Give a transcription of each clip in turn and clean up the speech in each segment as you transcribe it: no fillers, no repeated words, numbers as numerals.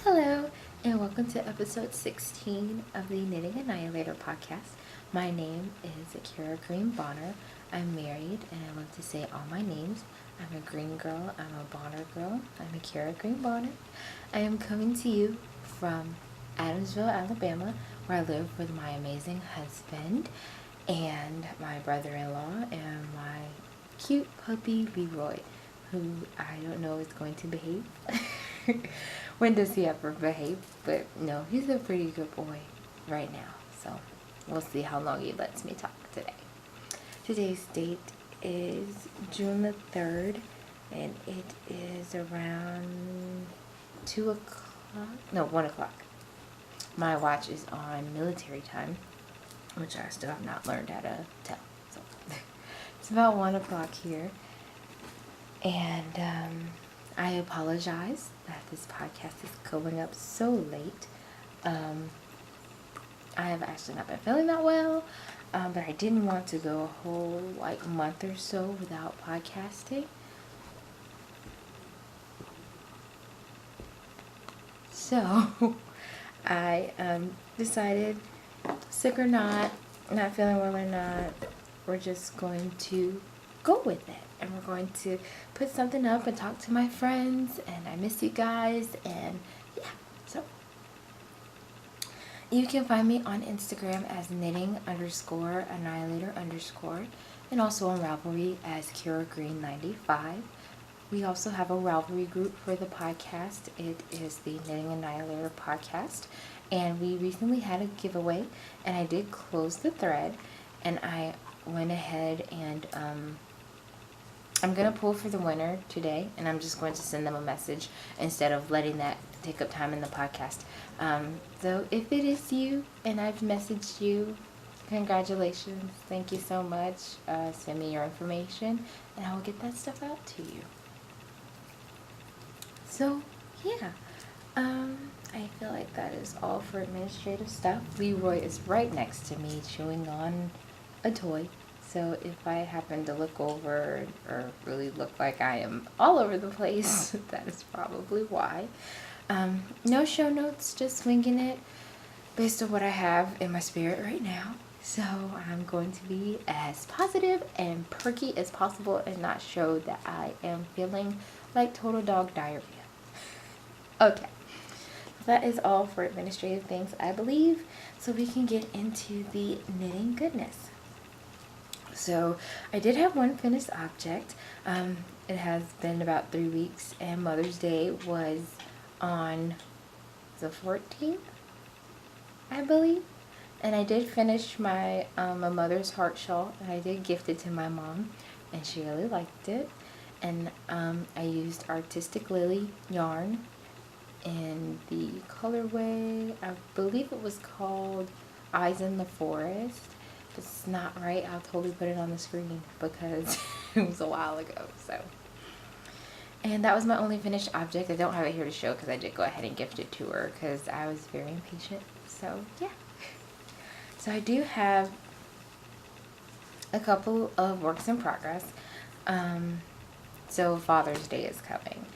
Hello, and welcome to episode 16 of the Knitting Annihilator podcast. My name is Akira Green Bonner. I'm married, and I love to say all my names. I'm a Green girl, I'm a Bonner girl, I'm Akira Green Bonner. I am coming to you from Adamsville, Alabama, where I live with my amazing husband and my brother-in-law and my cute puppy Leroy, who I don't know is going to behave. When does he ever behave? But no, he's a pretty good boy right now. So we'll see how long he lets me talk today. Today's date is June the 3rd, and it is around 2 o'clock. No, 1 o'clock. My watch is on military time, which I still have not learned how to tell. So it's about 1 o'clock here. And I apologize that this podcast is going up so late. I have actually not been feeling that well, but I didn't want to go a whole month or so without podcasting. So I decided, sick or not feeling well or not, we're just going to go with it. And we're going to put something up and talk to my friends. And I miss you guys. And yeah, so you can find me on Instagram as knitting_annihilator_, and also on Ravelry as KiraGreen95. We also have a Ravelry group for the podcast. It is the Knitting Annihilator podcast. And we recently had a giveaway, and I did close the thread, and I went ahead and I'm going to pull for the winner today, and I'm just going to send them a message instead of letting that take up time in the podcast. So if it is you and I've messaged you, congratulations. Thank you so much. Send me your information, and I will get that stuff out to you. So, yeah. I feel like that is all for administrative stuff. Leroy is right next to me chewing on a toy. So if I happen to look over or really look like I am all over the place, that is probably why. No show notes, just winging it based on what I have in my spirit right now. So I'm going to be as positive and perky as possible and not show that I am feeling like total dog diarrhea. Okay. That is all for administrative things, I believe. So we can get into the knitting goodness. So I did have one finished object. It has been about 3 weeks, and Mother's Day was on the 14th, I believe. And I did finish my a mother's heart shawl, and I did gift it to my mom, and she really liked it. And I used Artistic Lily yarn in the colorway, I believe it was called Eyes in the Forest. If it's not right, I'll totally put it on the screen because it was a while ago. So, and that was my only finished object. I don't have it here to show because I did go ahead and gift it to her because I was very impatient. So yeah. So I do have a couple of works in progress. So Father's Day is coming,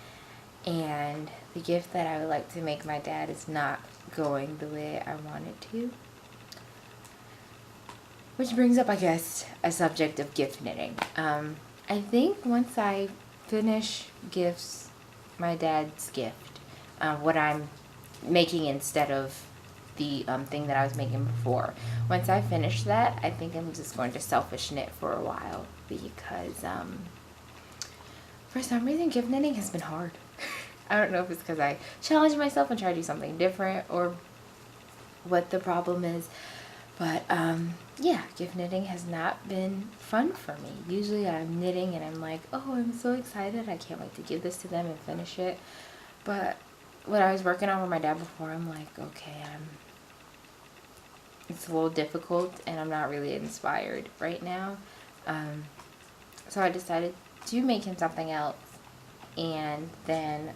and the gift that I would like to make my dad is not going the way I want it to. Which brings up, I guess, a subject of gift knitting. I think once I finish my dad's gift, what I'm making instead of the thing that I was making before. Once I finish that, I think I'm just going to selfish knit for a while because for some reason gift knitting has been hard. I don't know if it's because I challenge myself and try to do something different or what the problem is. But yeah, gift knitting has not been fun for me. Usually I'm knitting and I'm like, oh, I'm so excited. I can't wait to give this to them and finish it. But what I was working on with my dad before, I'm like, okay, it's a little difficult and I'm not really inspired right now. So I decided to make him something else. And then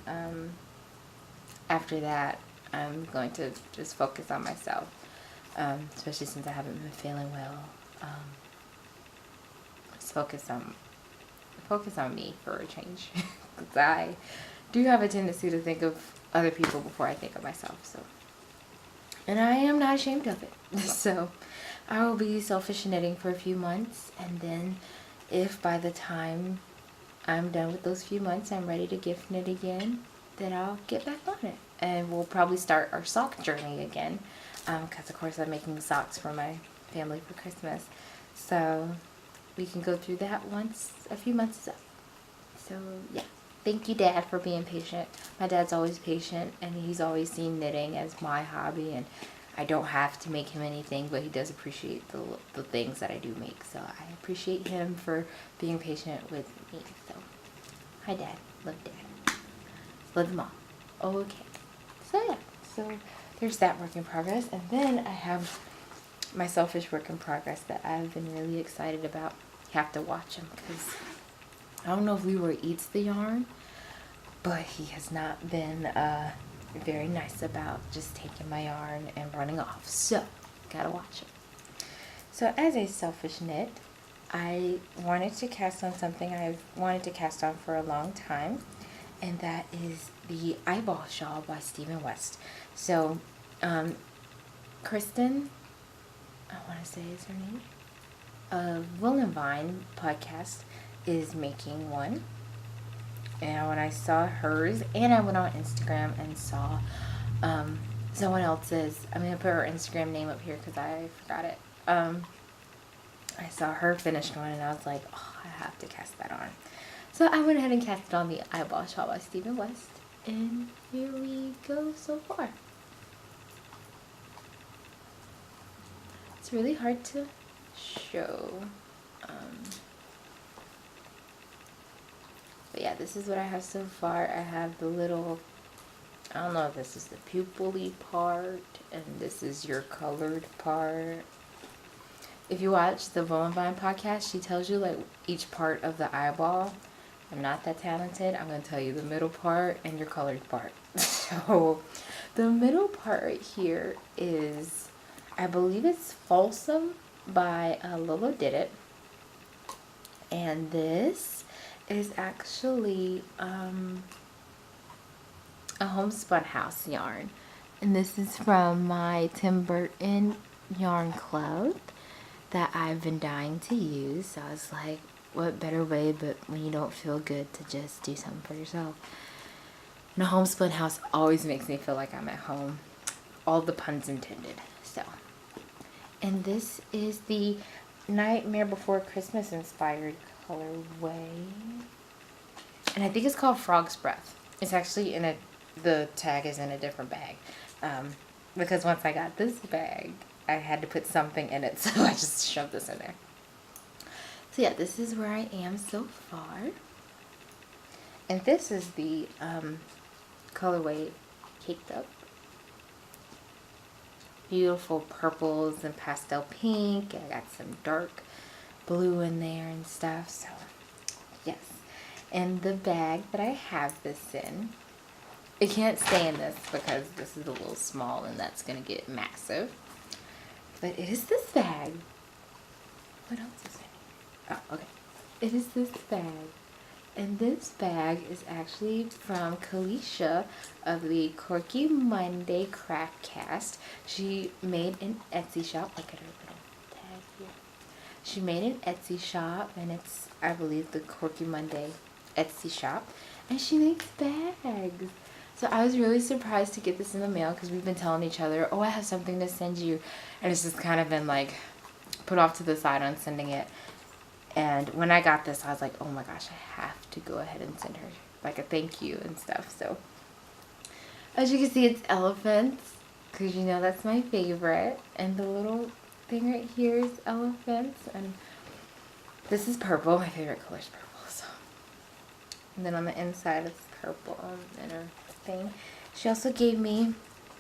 after that, I'm going to just focus on myself. Especially since I haven't been feeling well. Just focus on me for a change. Because I do have a tendency to think of other people before I think of myself. So, and I am not ashamed of it. So I will be selfish knitting for a few months, and then if by the time I'm done with those few months, I'm ready to gift knit again, then I'll get back on it. And we'll probably start our sock journey again. Because of course I'm making socks for my family for Christmas. So we can go through that once a few months is up. So yeah. Thank you, Dad, for being patient. My dad's always patient, and he's always seen knitting as my hobby, and I don't have to make him anything, but he does appreciate the things that I do make. So I appreciate him for being patient with me. So, hi, Dad. Love Dad. Love Mom. Okay. So yeah. So there's that work in progress, and then I have my selfish work in progress that I've been really excited about. You have to watch him because I don't know if Leroy eats the yarn, but he has not been very nice about just taking my yarn and running off. So, gotta watch him. So, as a selfish knit, I wanted to cast on something I've wanted to cast on for a long time, and that is the Eyeball Shawl by Stephen West. So, Kristen, I want to say is her name, Willenvine podcast is making one. And when I saw hers, and I went on Instagram and saw someone else's, I'm going to put her Instagram name up here because I forgot it. I saw her finished one, and I was like, oh, I have to cast that on. So I went ahead and cast it on the Eyeball Shawl by Stephen West. And here we go so far. It's really hard to show. But yeah, this is what I have so far. I have the little, I don't know if this is the pupil-y part, and this is your colored part. If you watch the Willenvine podcast, she tells you like each part of the eyeball. I'm not that talented. I'm going to tell you the middle part and your colored part. So the middle part right here is, I believe it's Folsom by Lolo Did It. And this is actually a homespun house yarn. And this is from my Tim Burton yarn club that I've been dying to use. So I was like, what better way but when you don't feel good to just do something for yourself. And a homespun house always makes me feel like I'm at home. All the puns intended. So, and this is the Nightmare Before Christmas inspired colorway. And I think it's called Frog's Breath. It's actually in the tag is in a different bag. Because once I got this bag, I had to put something in it, so I just shoved this in there. So yeah, this is where I am so far. And this is the colorway Caked Up. Beautiful purples and pastel pink. I got some dark blue in there and stuff. So yes. And the bag that I have this in, it can't stay in this because this is a little small and that's going to get massive. But it is this bag. What else is in here? Oh, okay. It is this bag. And this bag is actually from Kalisha of the Corky Monday Craft Cast. She made an Etsy shop. Look at her little tag here. She made an Etsy shop, and it's, I believe, the Corky Monday Etsy shop. And she makes bags. So I was really surprised to get this in the mail because we've been telling each other, oh, I have something to send you. And it's just kind of been like put off to the side on sending it. And when I got this, I was like, oh my gosh, I have to go ahead and send her like a thank you and stuff. So as you can see, it's elephants because you know that's my favorite. And the little thing right here is elephants. And this is purple. My favorite color is purple. So. And then on the inside, it's purple and her thing. She also gave me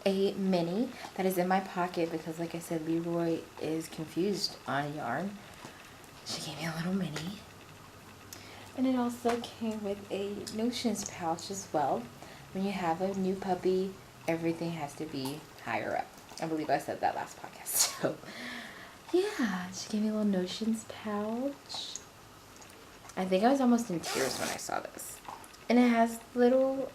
a mini that is in my pocket because, like I said, Leroy is confused on yarn. She gave me a little mini. And it also came with a notions pouch as well. When you have a new puppy, everything has to be higher up. I believe I said that last podcast. So, yeah, she gave me a little notions pouch. I think I was almost in tears when I saw this. And it has little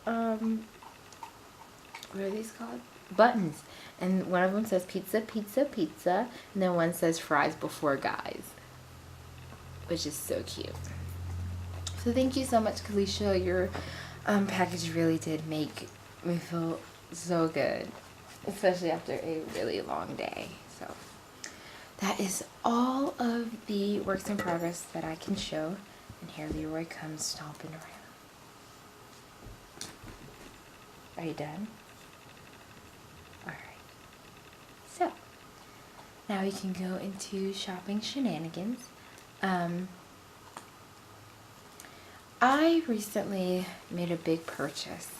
what are these called? Buttons. And one of them says pizza, pizza, pizza. And then one says fries before guys. Which is so cute. So thank you so much, Kalisha. Your package really did make me feel so good. Especially after a really long day. So that is all of the works in progress that I can show. And here Leroy comes stomping around. Are you done? Alright. So, now we can go into shopping shenanigans. I recently made a big purchase.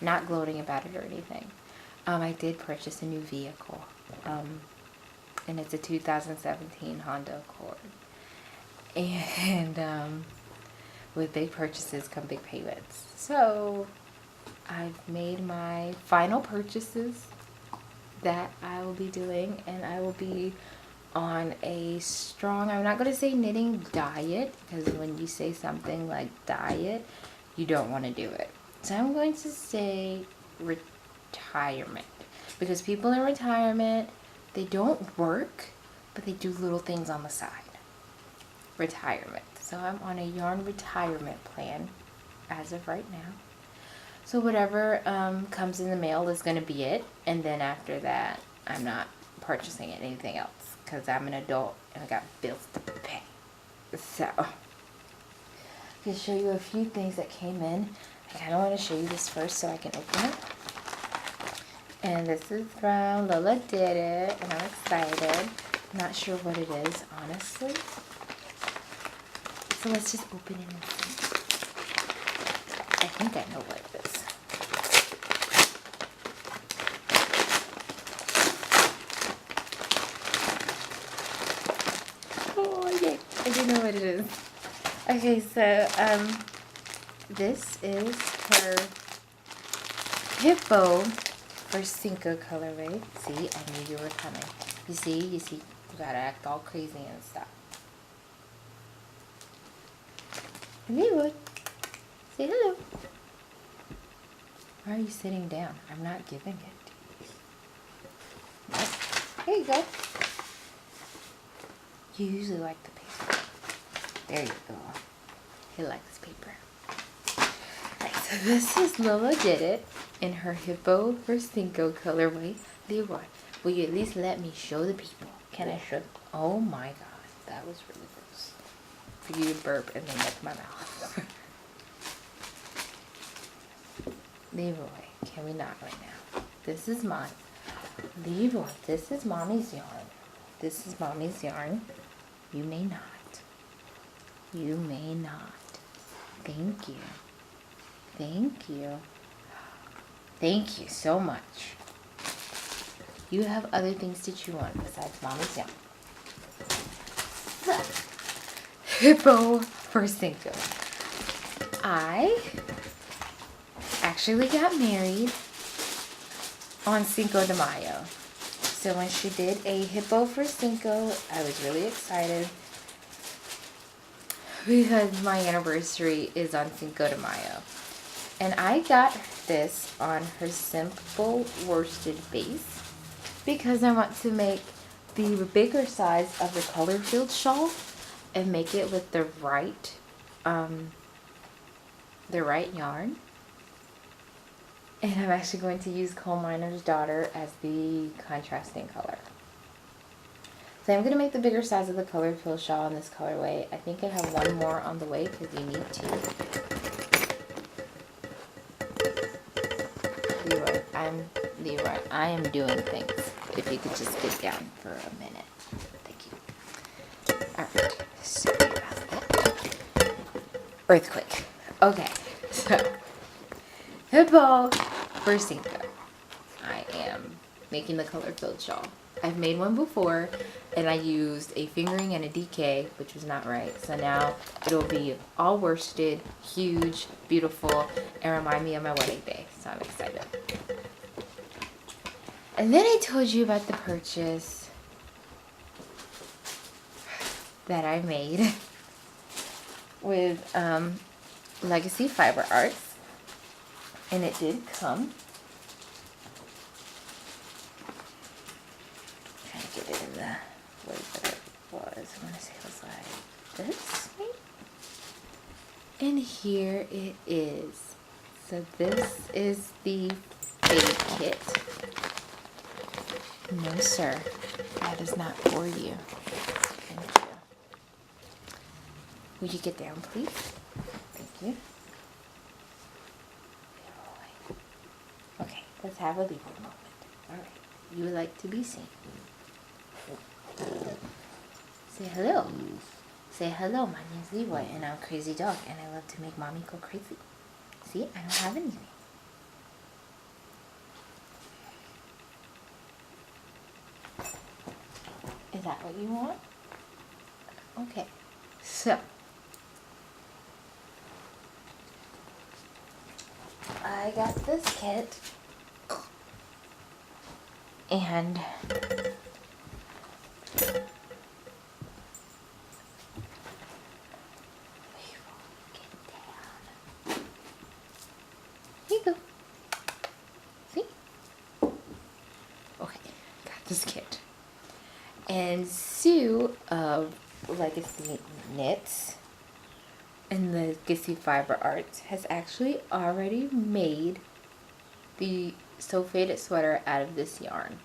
Not gloating about it or anything. I did purchase a new vehicle. And it's a 2017 Honda Accord. And with big purchases come big payments. So I've made my final purchases that I will be doing, and I will be on a strong, I'm not going to say knitting diet, because when you say something like diet, you don't want to do it. So I'm going to say retirement, because people in retirement, they don't work, but they do little things on the side. Retirement. So I'm on a yarn retirement plan as of right now. So whatever comes in the mail is going to be it. And then after that, I'm not purchasing anything else because I'm an adult and I got bills to pay. So I can show you a few things that came in. I kind of want to show you this first so I can open it. And this is from Lola Did It, and I'm excited. I'm not sure what it is, honestly. So let's just open it and see. I think I know what it is. Oh, yay. I do know what it is. Okay, so, this is her Hippo for Cinco colorway. See, I knew you were coming. You see, you gotta act all crazy and stuff. Leroy, say hello. Why are you sitting down? I'm not giving it. Here you go. You usually like the paper. There you go. He likes paper. Alright, so this is Lola Did It in her Hippo for Cinco colorway. Leroy, will you at least let me show the people? Can I show them? Oh my god, that was really gross. For you to burp and then lick my mouth. Leroy, can we not right now? This is mine. Leroy, this is mommy's yarn. This is mommy's yarn. You may not. You may not. Thank you. Thank you. Thank you so much. You have other things to chew on besides mommy's yarn. Hippo for Cinco. I actually got married on Cinco de Mayo. So when she did a Hippo for Cinco, I was really excited because my anniversary is on Cinco de Mayo. And I got this on her simple worsted base because I want to make the bigger size of the color field shawl and make it with the right yarn. And I'm actually going to use Coal Miner's Daughter as the contrasting color. So I'm going to make the bigger size of the color field shawl in this colorway. I think I have one more on the way because you need two. Leroy, I am doing things. If you could just get down for a minute. Thank you. Alright, sorry about that. Earthquake. Okay, so Hippo for Cinco. I am making the color filled shawl. I've made one before and I used a fingering and a DK, which was not right. So now it'll be all worsted, huge, beautiful, and remind me of my wedding day. So I'm excited. And then I told you about the purchase that I made with Legacy Fiber Arts. And it did come trying to get it in the way that it was. I want to say it was like this, maybe? And here it is. So this is the fade kit. No, sir. That is not for you. Thank you. Will you get down, please? Thank you. Okay, let's have a Leroy moment. All right. You would like to be seen. Say hello. Say hello, my name's Leroy, and I'm a crazy dog, and I love to make mommy go crazy. See, I don't have anything. Is that what you want? Okay, so I got this kit, and here you go. See? Okay, got this kit. And Sue of Legacy Knits and Legacy Fiber Arts has actually already made the So Faded sweater out of this yarn.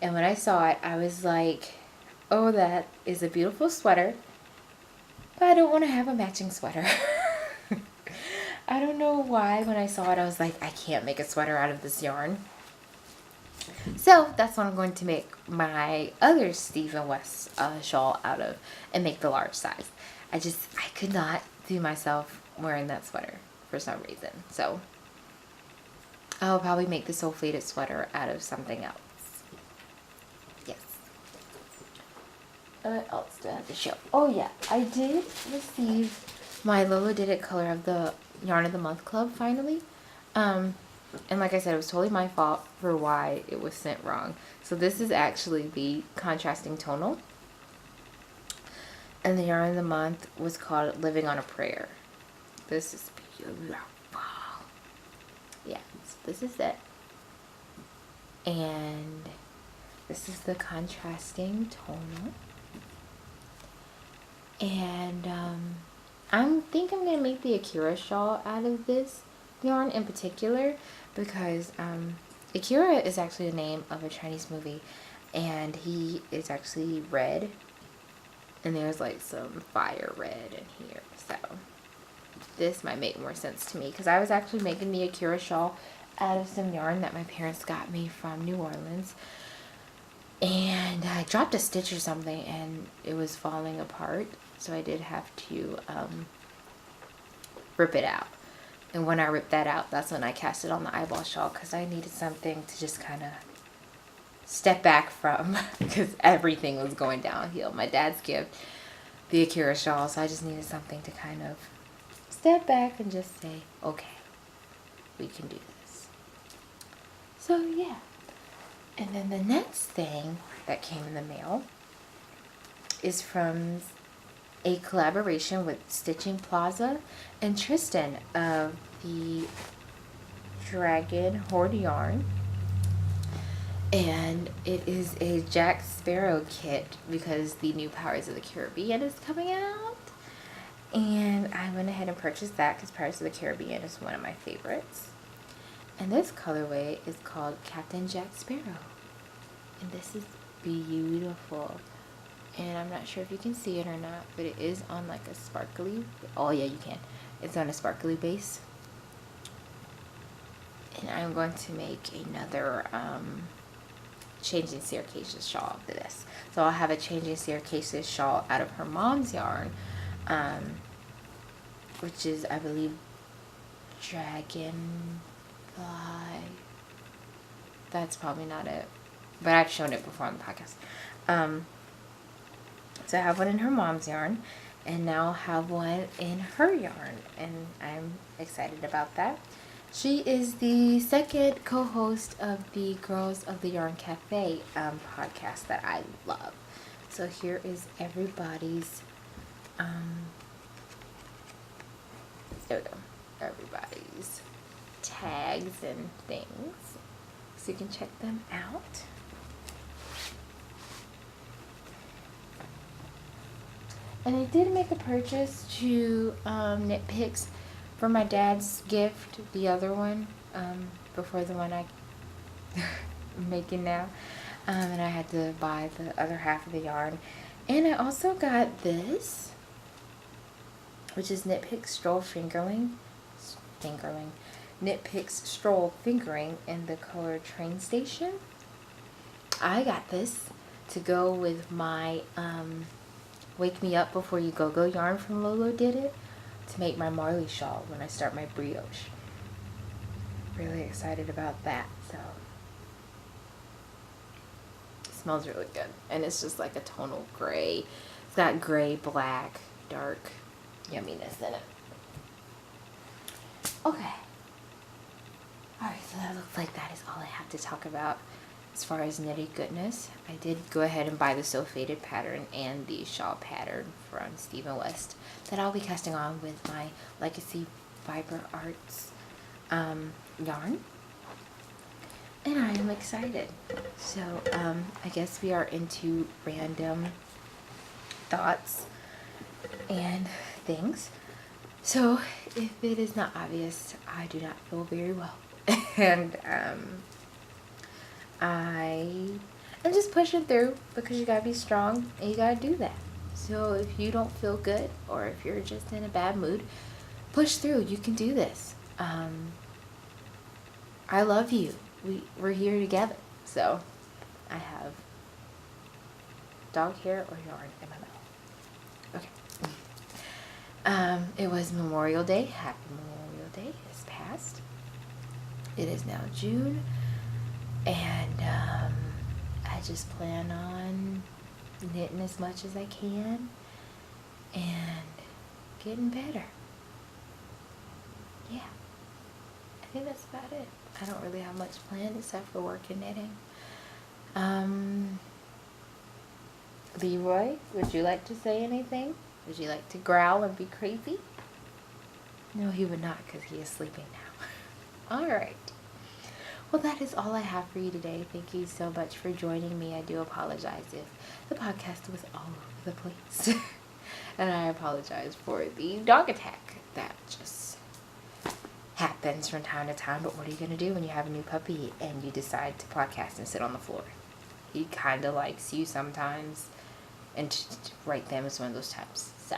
And when I saw it, I was like, oh, that is a beautiful sweater, but I don't want to have a matching sweater. I don't know why when I saw it, I was like, I can't make a sweater out of this yarn. So that's what I'm going to make my other Stephen West shawl out of and make the large size. I could not see myself wearing that sweater for some reason. So I'll probably make the So Faded sweater out of something else. Yes. What else do I have to show? Oh yeah, I did receive my Lola Did It color of the Yarn of the Month Club finally. And like I said, it was totally my fault for why it was sent wrong. So this is actually the contrasting tonal. And the yarn of the month was called Living on a Prayer. This is beautiful. Yeah, so this is it. And this is the contrasting tonal. And I think I'm going to make the Akira shawl out of this yarn in particular, because Akira is actually the name of a Chinese movie, and he is actually red, and there's like some fire red in here, so this might make more sense to me, because I was actually making the Akira shawl out of some yarn that my parents got me from New Orleans, and I dropped a stitch or something and it was falling apart, so I did have to rip it out. And when I ripped that out, that's when I cast it on the eyeball shawl, because I needed something to just kind of step back from, because everything was going downhill. My dad's gift, the Akira shawl, so I just needed something to kind of step back and just say, okay, we can do this. So yeah. And then the next thing that came in the mail is from a collaboration with Stitching Plaza and Tristan of the Dragon Horde yarn, and it is a Jack Sparrow kit because the new Pirates of the Caribbean is coming out, and I went ahead and purchased that because Pirates of the Caribbean is one of my favorites. And this colorway is called Captain Jack Sparrow, and this is beautiful. And I'm not sure if you can see it or not, but it is on like a sparkly, oh yeah, you can. It's on a sparkly base. And I'm going to make another Changing Staircases shawl after this. So I'll have a Changing Staircases shawl out of her mom's yarn, which is, I believe, Dragonfly. That's probably not it, but I've shown it before on the podcast. So I have one in her mom's yarn, and now I'll have one in her yarn, and I'm excited about that. She is the second co-host of the Girls of the Yarn Cafe podcast that I love. So here is everybody's, there we go, everybody's tags and things, so you can check them out. And I did make a purchase to Knit Picks for my dad's gift, the other one, before the one I'm making now. And I had to buy the other half of the yarn. And I also got this, which is Knit Picks Stroll Knit Picks Stroll Fingering in the color Train Station. I got this to go with my Wake Me Up Before You Go yarn from Lolo Did It to make my Marley shawl when I start my brioche. Really excited about that. So it smells really good, and it's just like a tonal gray. It's got gray, black, dark yumminess in it. Okay. Alright, so that looks like that is all I have to talk about as far as knitting goodness. I did go ahead and buy the So Faded pattern and the shawl pattern from Stephen West that I'll be casting on with my Legacy Fiber Arts yarn. And I am excited. So, I guess we are into random thoughts and things. So, if it is not obvious, I do not feel very well. And, I am just pushing through because you gotta be strong and you gotta do that. So, if you don't feel good or if you're just in a bad mood, push through. You can do this. I love you. We're here together. So, I have dog hair or yarn in my mouth. Okay. It was Memorial Day. Happy Memorial Day is past. It is now June, and I just plan on knitting as much as I can and getting better. Yeah, I think that's about it. I don't really have much planned except for work and knitting. Leroy, would you like to say anything? Would you like to growl and be crazy? No, he would not because he is sleeping now. All right. Well, that is all I have for you today. Thank you so much for joining me. I do apologize if the podcast was all over the place. And I apologize for the dog attack that just happens from time to time. But what are you going to do when you have a new puppy and you decide to podcast and sit on the floor? He kind of likes you sometimes. And right then was one of those times. So,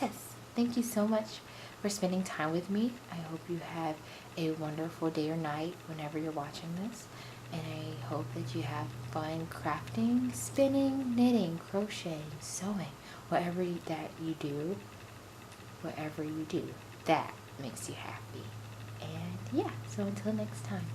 yes, thank you so much for spending time with me. I hope you have a wonderful day or night whenever you're watching this. And I hope that you have fun crafting, spinning, knitting, crocheting, sewing, whatever that you do, that makes you happy. And yeah, so until next time.